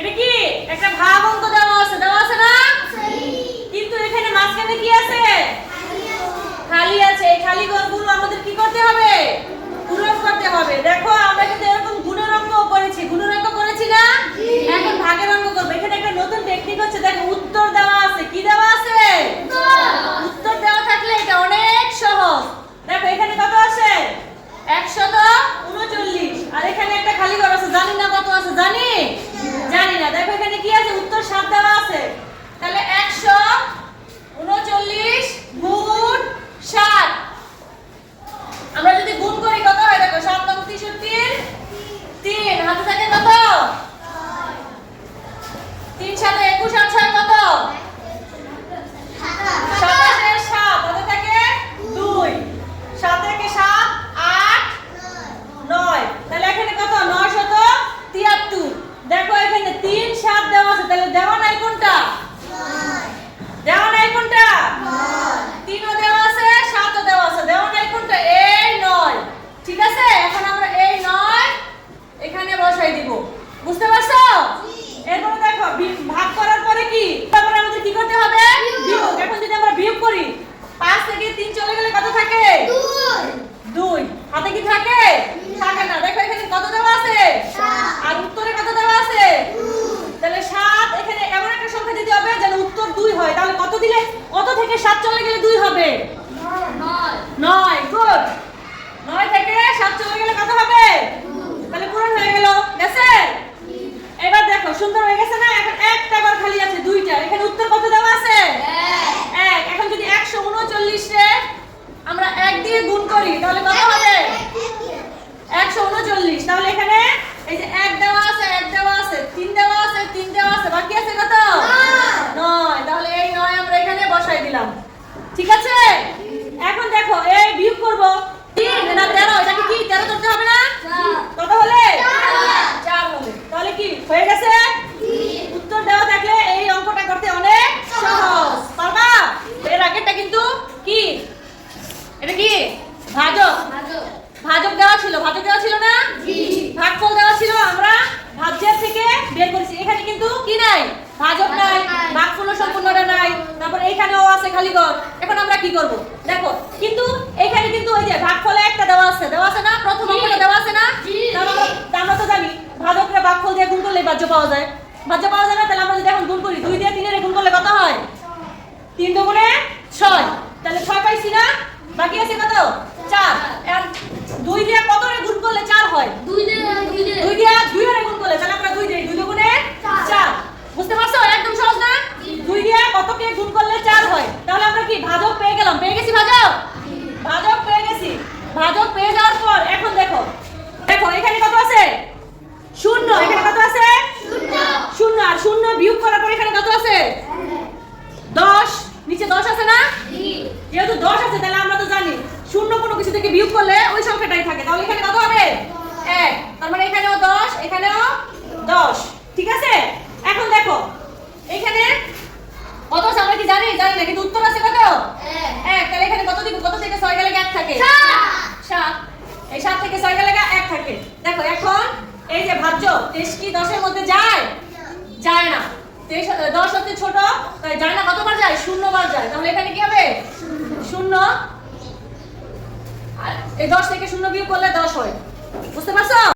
এটা কি একটা ভাগ অঙ্ক দেওয়া আছে না? কিন্তু এখানে মাঝখানে কি আছে? খালি আছে। এই খালি ঘরগুলো আমাদের কি করতে হবে? পূরণ করতে হবে। দেখো আমরা কিন্তু এরকম গুণের অঙ্ক করেছি না? এখন ভাগের অঙ্ক করব। এখানে একটা নতুন টেকনিক হচ্ছে, দেখো উত্তর দেওয়া আছে। কি দেওয়া আছে? উত্তর দেওয়া থাকলে এটা অনেক সহজ। দেখো এখানে কত আছে? 139। আর এখানে একটা খালি ঘর আছে, জানি না কত আছে? জানি না। দেখো এখানে কি আছে? উত্তর 7 দেওয়া আছে। তাহলে 139 গুণ 7 আমরা যদি গুণ করি কত হয়? দেখো 7 × 63 3 হাতে থাকে কত? 3 7 21 আর 6 কত? 27 এর 7 হাতে থাকে 2 7 একে 7 8 9। তাহলে এখানে কত? 973। দেখো এখানে 3 7 দেওয়া আছে, তাহলে দেওয়া নাই কোনটা? দেওয়া নাই কোনটা? 3 ও দেওয়া আছে, 7 ও দেওয়া আছে, দেওয়া নাই কোনটা? এই 9। ঠিক আছে, এখন আমরা এই 9 এখানে বসাই দিব। বুঝতে পারছো? এরপরে দেখো ভাগ করার পরে কি? তারপরে আমাদের কি করতে হবে? বিয়োগ। এখন যদি আমরা বিয়োগ করি 5 থেকে 3 চলে গেলে কত থাকে? 2। হাতে কি থাকে? থাকে না। দেখো এখানে কত দেওয়া আছে? আর উত্তরে কত দেওয়া আছে? তাহলে 7 এখানে এমন একটা সংখ্যা দিতে হবে যেন উত্তর 2 হয়। তাহলে কত দিলে? কত থেকে 7 চলে গেলে 2 হবে? 9। গুড। 9 থেকে 7 চলে গেলে কত হবে? তাহলে পূরণ হয়ে গেল। গেছে? এবার দেখো সুন্দর হয়ে গেছে না? এখন একটা ঘর খালি আছে, দুইটা। এখানে উত্তর কত দেওয়া আছে? 1। এখন যদি 139 রে আমরা 1 দিয়ে গুণ করি তাহলে কত হবে? 139। তাহলে এখানে এই যে 1 দেওয়া আছে, 1 দেওয়া আছে, 3 দেওয়া আছে, 3 দেওয়া আছে, বাকি আছে কত? 9। তাহলে এই 9 আমরা এখানে বসাই দিলাম। ঠিক আছে? এখন দেখো এই বিয়োগ করব। 3 না 13, এটাকে কি 13 ধরতে হবে না? কত হলে? 4 হলে। তাহলে কি হয়ে গেছে? উত্তর দেওয়া থাকলে এই অঙ্কটা করতে অনেক সহজ। পারবা? এর আগেরটা কিন্তু কি? এটা কি? ভাজক। ভাজক দেওয়া ছিল না? ভাগফল দেওয়া ছিল, আমরা ভাজ্যের থেকে বের করেছি। এখানে কিন্তু কি নাই? ভাজক নাই, ভাগফলও সম্পূর্ণটা নাই। তারপর এখানেও আছে খালি ঘর। এখন আমরা কি করব? দেখো কিন্তু এখানে কিন্তু ওই যে ভাগফলে একটা দেওয়া আছে না? প্রথম অঙ্কটা দেওয়া আছে না? আমরা তো জানি ভাজকরে ভাগফল দিয়ে গুণ করলে ভাজ্য পাওয়া যায়। ভাজ্য পাওয়া যায় না? তাহলে আমরা যদি এখন গুণ করি 2 দিয়ে 3 এর গুণ করলে কত হয়? 3 দুগুণে 6। তাহলে 6 পাইছি না? বাকি আছে কত? 4। আর 2 দিয়ে কত রে গুণ করলে 4 হয়? 2 দিয়ে 2 এর গুণ করলে তাহলে আমরা 2 দেই। 2 দুগুণে 4। বুঝতে পারছো? একদম সহজ না? 2 দিয়ে কতকে গুণ করলে 4 হয়। তাহলে আমরা কি ভাজক পেয়ে গেলাম? পেয়ে গেছি ভাজক? ভাজক পেয়ে গেছি। ভাজক পেয়ে যাওয়ার পর এখন দেখো এখানে কত আছে? 0। এখানে কত আছে? 0। আর 0 বিয়োগ করার পর এখানে কত আছে? 10। নিচে 10 আছে না? যেহেতু 10 আছে তাহলে আমরা তো জানি 0 কোনো কিছু থেকে বিয়োগ করলে ওই সংখ্যাটাই থাকে। তাহলে এখানে কত হবে? 1। তার মানে এখানেও 10, এখানেও 10। ঠিক আছে? এখন দেখো এখানে কত আছে আমরা কি জানি না, কিন্তু উত্তর আছে কত? 1। তাহলে এখানে কত দিব? কত থেকে 6 গেলে 1 থাকে? 7। এই 7 থেকে 6 গেলে 1 থাকে। দেখো এখন এই যে ভাজ্য 23 কি 10 এর মধ্যে যায় না? 10 হচ্ছে ছোট, তাই যায় না। কতবার যায়? 0 বার যায়। তাহলে এখানে কি হবে? 0। আর এই 10 থেকে 0 বিয়োগ করলে 10 হয়। বুঝতে পারছো?